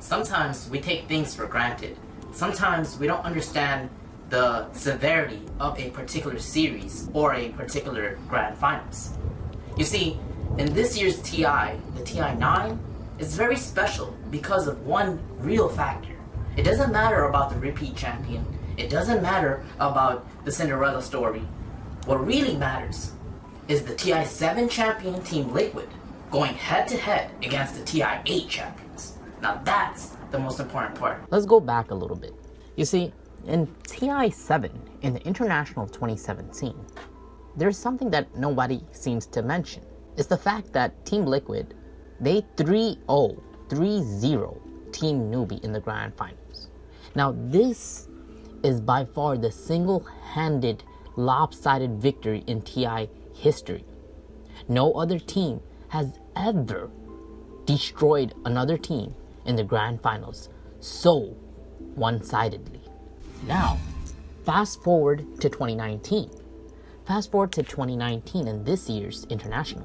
Sometimes we take things for granted. Sometimes we don't understand the severity of a particular series or a particular grand finals. You see, in this year's TI, the TI9 is very special because of one real factor. It doesn't matter about the repeat champion. It doesn't matter about the Cinderella story. What really matters is the TI7 champion Team Liquid going head to head against the TI8 champions. Now that's the most important part. Let's go back a little bit. You see, in TI7, in the International of 2017, there's something that nobody seems to mention. It's the fact that Team Liquid, they 3-0 Team Newbie in the Grand Finals. Now this is by far the single-handed lopsided victory in TI history. No other team has ever destroyed another team in the Grand Finals so one-sidedly. Now, fast forward to 2019. Fast forward to 2019 and this year's International.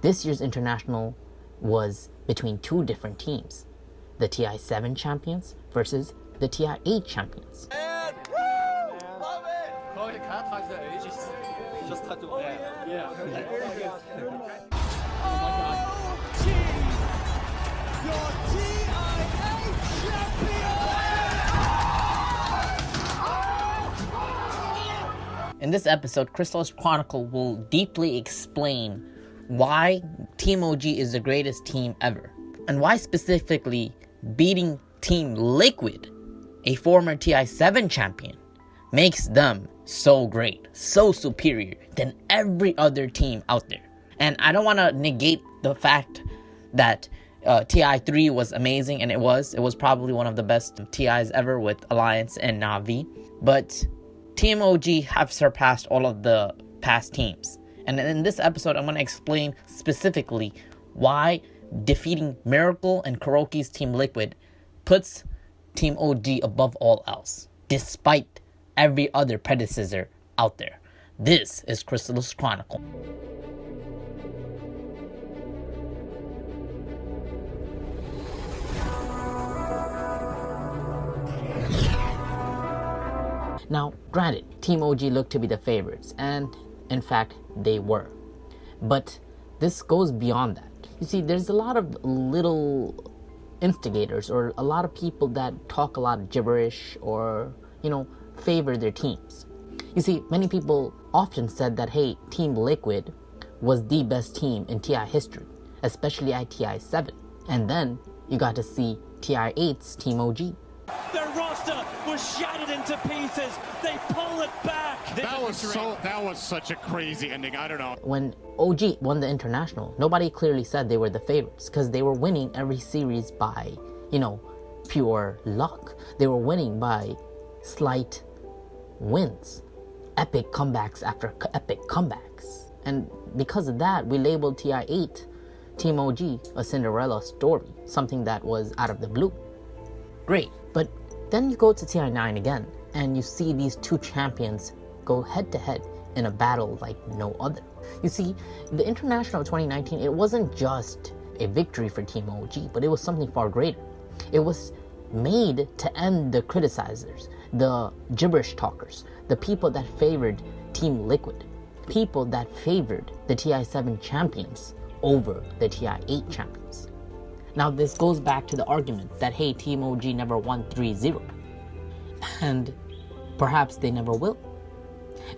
This year's International was between two different teams. The TI7 Champions versus the TI8 Champions. Love it! 거의 갈아타지 OG. Just touch it. Yeah. OG! Your TI8 champion! In this episode, Crystalis Chronicle will deeply explain why Team OG is the greatest team ever, and why specifically beating Team Liquid, a former TI7 champion, makes them so great, so superior than every other team out there. And I don't want to negate the fact that TI3 was amazing, and it was probably one of the best TIs ever with Alliance and Na'Vi, but Team OG have surpassed all of the past teams. And in this episode, I'm going to explain specifically why defeating Miracle and Kuroki's Team Liquid puts Team OG above all else, despite every other predecessor out there. This is Crystalis Chronicle. Now, granted, Team OG looked to be the favorites, and in fact, they were. But this goes beyond that. You see, there's a lot of little instigators or a lot of people that talk a lot of gibberish or, favor their teams. You see, many people often said that, hey, Team Liquid was the best team in TI history, especially at TI7. And then you got to see TI8's Team OG. Their roster was shattered into pieces. They pull it back. That was such a crazy ending. I don't know. When OG won the International, nobody clearly said they were the favorites because they were winning every series by, pure luck. They were winning by slight wins, epic comebacks after epic comebacks. And because of that, we labeled TI8 Team OG a Cinderella story, something that was out of the blue. Great, but then you go to TI9 again, and you see these two champions go head to head in a battle like no other. You see, the International of 2019, it wasn't just a victory for Team OG, but it was something far greater. It was made to end the criticizers, the gibberish talkers, the people that favored Team Liquid, people that favored the TI7 champions over the TI8 champions. Now this goes back to the argument that, hey, Team OG never won 3-0. And perhaps they never will.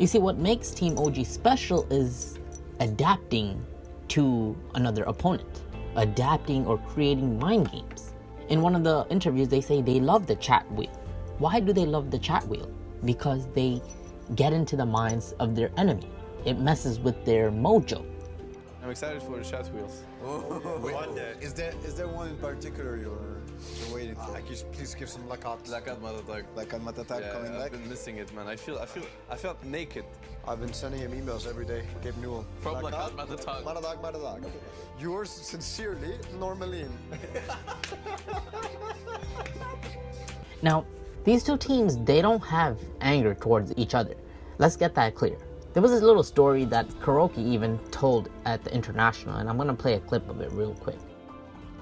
You see, what makes Team OG special is adapting to another opponent, adapting or creating mind games. In one of the interviews, they say they love the chat wheel. Why do they love the chat wheel? Because they get into the minds of their enemy. It messes with their mojo. I'm excited for the chat wheels. One day. Is there one in particular you're waiting for? Please give some lakat. Lakat Matatak. Lakat Matatak coming back. I've been missing it, man. I felt naked. I've been sending him emails every day. Gabe Newell. From Lakat Matatak. Matatak. Yours sincerely, Normaline. Now, these two teams, they don't have anger towards each other. Let's get that clear. There was this little story that Kuroki even told at the International, and I'm going to play a clip of it real quick.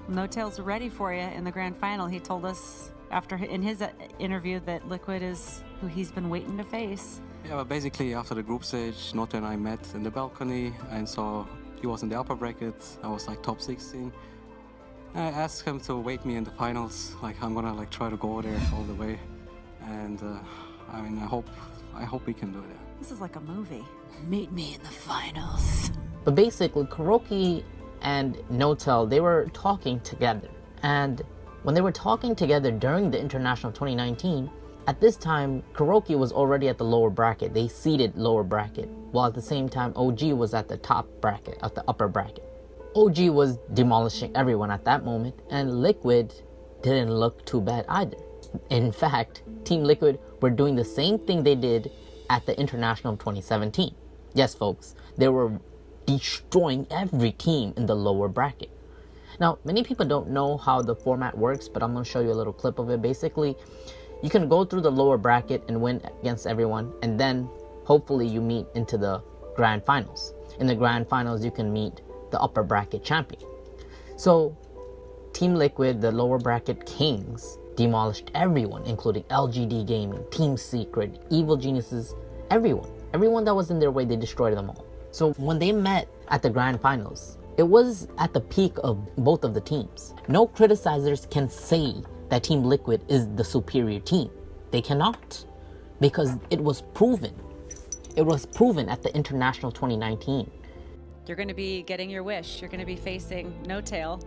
No Tail's ready for you in the grand final. He told us in his interview that Liquid is who he's been waiting to face. Yeah, but basically after the group stage, Note and I met in the balcony and saw he was in the upper bracket. I was like top 16. I asked him to wait me in the finals. Like I'm gonna like try to go there all the way. And I mean, I hope we can do that. This is like a movie. Meet me in the finals. But basically, KuroKy and Notel, they were talking together. And when they were talking together during the International 2019, at this time, KuroKy was already at the lower bracket. They seeded lower bracket, while at the same time, OG was at the top bracket, at the upper bracket. OG was demolishing everyone at that moment, and Liquid didn't look too bad either. In fact, Team Liquid were doing the same thing they did at the International 2017. Yes, folks, they were destroying every team in the lower bracket. Now, many people don't know how the format works, but I'm going to show you a little clip of it. Basically, you can go through the lower bracket and win against everyone, and then hopefully you meet into the grand finals. In the grand finals, you can meet the upper bracket champion. So, Team Liquid, the lower bracket kings, demolished everyone, including LGD Gaming, Team Secret, Evil Geniuses, everyone. Everyone that was in their way, they destroyed them all. So when they met at the grand finals, it was at the peak of both of the teams. No criticizers can say that Team Liquid is the superior team. They cannot, because it was proven. It was proven at the International 2019. You're going to be getting your wish. You're going to be facing No Tail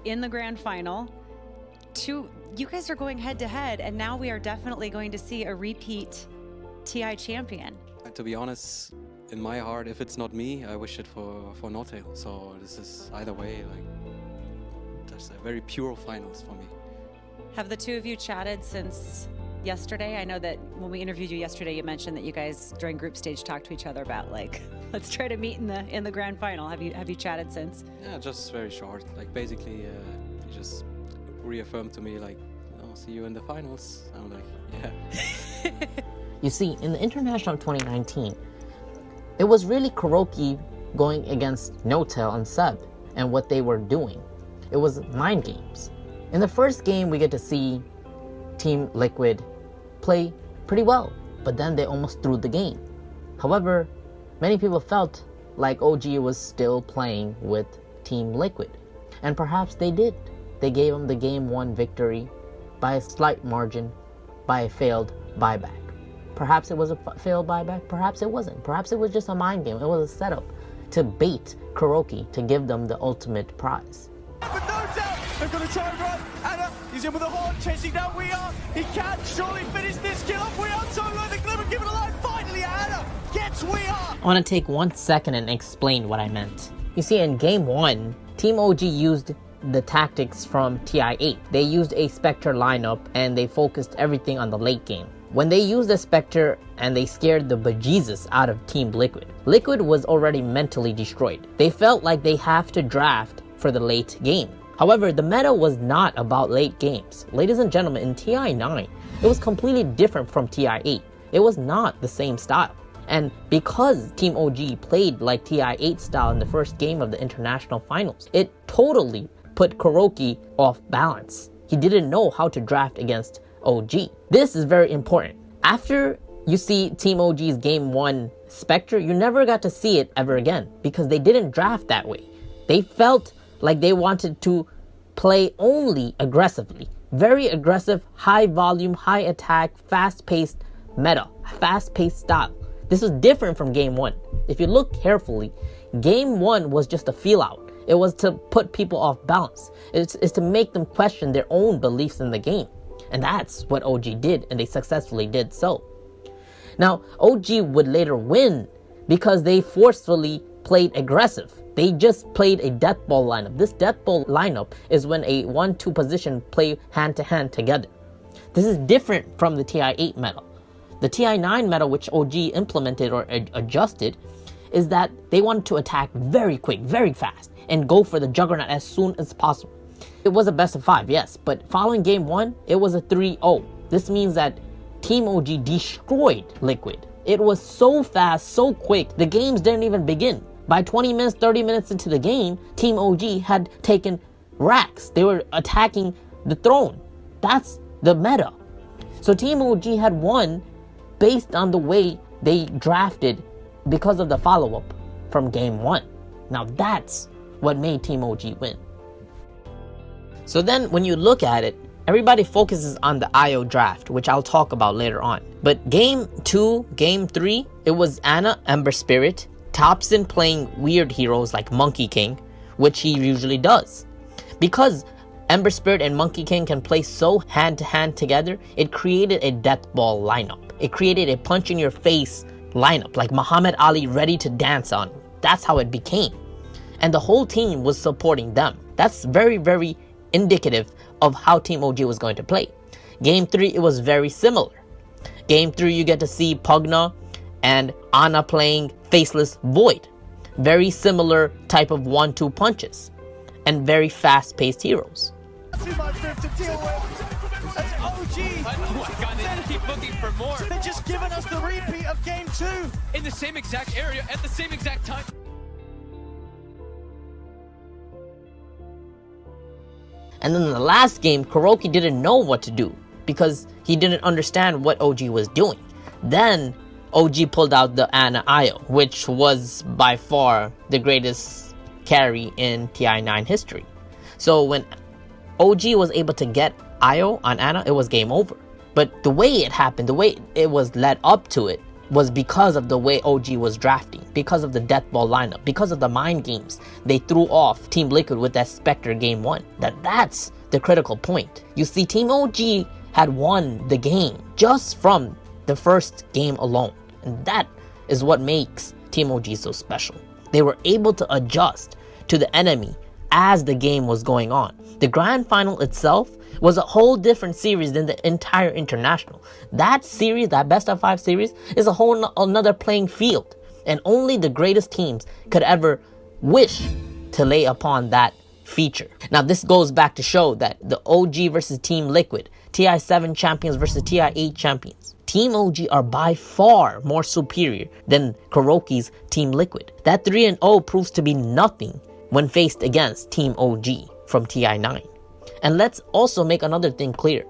in the grand final. You guys are going head to head, and now we are definitely going to see a repeat TI champion. To be honest, in my heart, if it's not me, I wish it for No Tail. So this is either way, like, just a very pure finals for me. Have the two of you chatted since yesterday? I know that when we interviewed you yesterday, you mentioned that you guys during group stage talked to each other about like, let's try to meet in the grand final. Have you chatted since? Yeah, just very short. Like basically, he just reaffirmed to me like, see you in the finals. I'm like, yeah. You see, in the International 2019, it was really KuroKy going against Notel and Seb and what they were doing. It was mind games. In the first game, we get to see Team Liquid play pretty well, but then they almost threw the game. However, many people felt like OG was still playing with Team Liquid, and perhaps they did. They gave them the game 1 victory by a slight margin, by a failed buyback. Perhaps it was a failed buyback, perhaps it wasn't. Perhaps it was just a mind game. It was a setup to bait KuroKy to give them the ultimate prize. But no doubt, they're going to try and run. Anna, he's in with a horn, chasing down We Are. He can surely finish this kill off. We Are solo, the Glimmer given a line. Finally, Anna gets We Are. I want to take 1 second and explain what I meant. You see, in game 1, Team OG used the tactics from TI8. They used a Spectre lineup and they focused everything on the late game. When they used the Spectre and they scared the bejesus out of Team Liquid, Liquid was already mentally destroyed. They felt like they have to draft for the late game. However, the meta was not about late games. Ladies and gentlemen, in TI9, it was completely different from TI8. It was not the same style. And because Team OG played like TI8 style in the first game of the international finals, it totally put KuroKy off balance. He didn't know how to draft against OG. This is very important. After you see Team OG's game 1 Spectre, you never got to see it ever again because they didn't draft that way. They felt like they wanted to play only aggressively. Very aggressive, high volume, high attack, fast-paced meta, fast-paced style. This was different from game 1. If you look carefully, game 1 was just a feel out. It was to put people off balance. It's to make them question their own beliefs in the game. And that's what OG did, and they successfully did so. Now, OG would later win because they forcefully played aggressive. They just played a death ball lineup. This death ball lineup is when a 1-2 position play hand-to-hand together. This is different from the TI8 meta. The TI9 meta, which OG implemented or adjusted, is that they wanted to attack very quick, very fast, and go for the Juggernaut as soon as possible. It was a best of 5, yes, but following game 1, it was a 3-0. This means that Team OG destroyed Liquid. It was so fast, so quick, the games didn't even begin. By 20 minutes, 30 minutes into the game, Team OG had taken racks. They were attacking the throne. That's the meta. So Team OG had won based on the way they drafted because of the follow-up from game 1. Now that's what made Team OG win. So then when you look at it, everybody focuses on the IO draft, which I'll talk about later on. But game 2, game 3, it was Ana, Ember Spirit, Topson playing weird heroes like Monkey King, which he usually does. Because Ember Spirit and Monkey King can play so hand-to-hand together, it created a death ball lineup. It created a punch-in-your-face lineup, like Muhammad Ali ready to dance on. That's how it became. And the whole team was supporting them. That's very, very indicative of how Team OG was going to play. Game 3, it was very similar. Game 3, you get to see Pugna and Ana playing Faceless Void. Very similar type of 1-2 punches. And very fast-paced heroes. Too much for him to deal with. As OG, Oh my god, they keep looking for more. they're just giving us the repeat of game 2. In the same exact area, at the same exact time. And then in the last game, Kuroki didn't know what to do because he didn't understand what OG was doing. Then OG pulled out the Ana IO, which was by far the greatest carry in TI9 history. So when OG was able to get IO on Ana, it was game over. But the way it happened, the way it was led up to it, was because of the way OG was drafting, because of the death ball lineup, because of the mind games they threw off Team Liquid with that Spectre game 1. That's the critical point. You see, Team OG had won the game just from the first game alone. And that is what makes Team OG so special. They were able to adjust to the enemy as the game was going on. The grand final itself was a whole different series than the entire international. That series, that best of 5 series, is a whole another playing field. And only the greatest teams could ever wish to lay upon that feature. Now this goes back to show that the OG versus Team Liquid, TI7 Champions versus TI8 Champions. Team OG are by far more superior than Kuroki's Team Liquid. That 3-0 proves to be nothing when faced against Team OG from TI9. And let's also make another thing clear.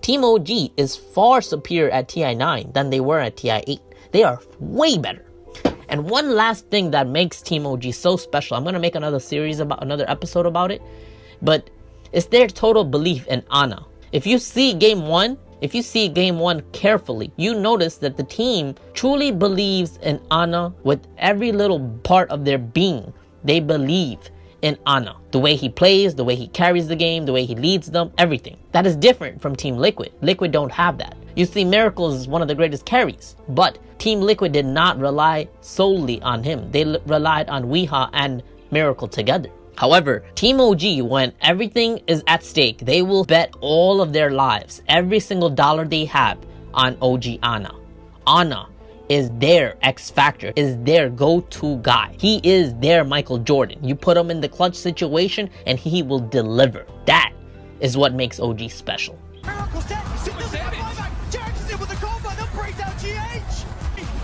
Team OG is far superior at TI9 than they were at TI8. They are way better. And one last thing that makes Team OG so special, I'm going to make another episode about it, but it's their total belief in Ana. If you see game 1 carefully, you notice that the team truly believes in Ana with every little part of their being. They believe in Ana. The way he plays, the way he carries the game, the way he leads them, everything. That is different from Team Liquid. Liquid don't have that. You see, Miracles is one of the greatest carries, but Team Liquid did not rely solely on him. They relied on Weeha and Miracle together. However, Team OG, when everything is at stake, they will bet all of their lives, every single dollar they have, on OG Ana. Ana is their X factor, is their go-to guy. He is their Michael Jordan. You put him in the clutch situation and he will deliver. That is what makes OG special. Miracle's dead. Super buyback. Charges it with a combo. They'll break down GH.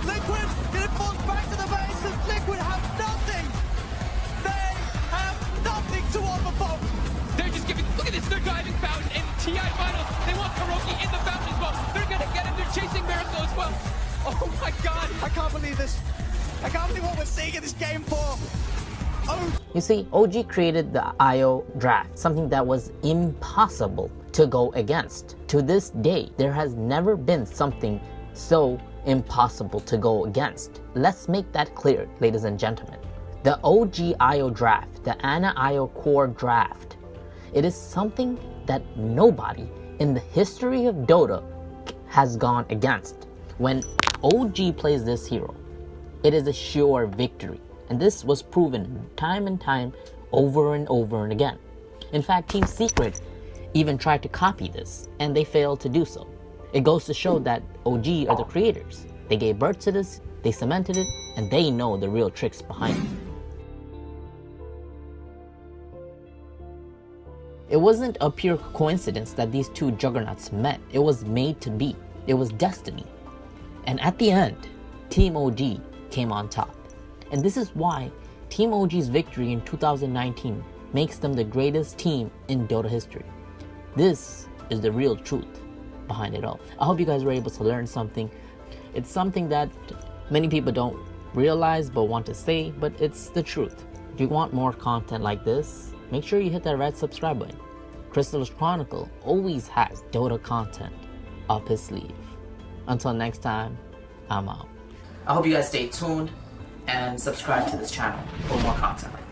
Liquid gonna fall back to the base. And Liquid have nothing. They have nothing to offer folks. They're just giving, look at this, they're driving Fountain in TI finals. They want Kuroki in the Fountain as well. They're gonna get him, they're chasing Miracle as well. Oh my god. I can't believe this. I can't believe what we're seeing in this game 4. Oh. You see, OG created the IO draft, something that was impossible to go against. To this day, there has never been something so impossible to go against. Let's make that clear, ladies and gentlemen. The OG IO draft, the Ana IO core draft, it is something that nobody in the history of Dota has gone against. When OG plays this hero, it is a sure victory. And this was proven time and time, over and over and again. In fact, Team Secret even tried to copy this, and they failed to do so. It goes to show that OG are the creators. They gave birth to this, they cemented it, and they know the real tricks behind it. It wasn't a pure coincidence that these two juggernauts met. It was made to be. It was destiny. And at the end, Team OG came on top. And this is why Team OG's victory in 2019 makes them the greatest team in Dota history. This is the real truth behind it all. I hope you guys were able to learn something. It's something that many people don't realize but want to say, but it's the truth. If you want more content like this, make sure you hit that red subscribe button. Crystalis Chronicle always has Dota content up his sleeve. Until next time, I'm out. I hope you guys stay tuned and subscribe to this channel for more content like this.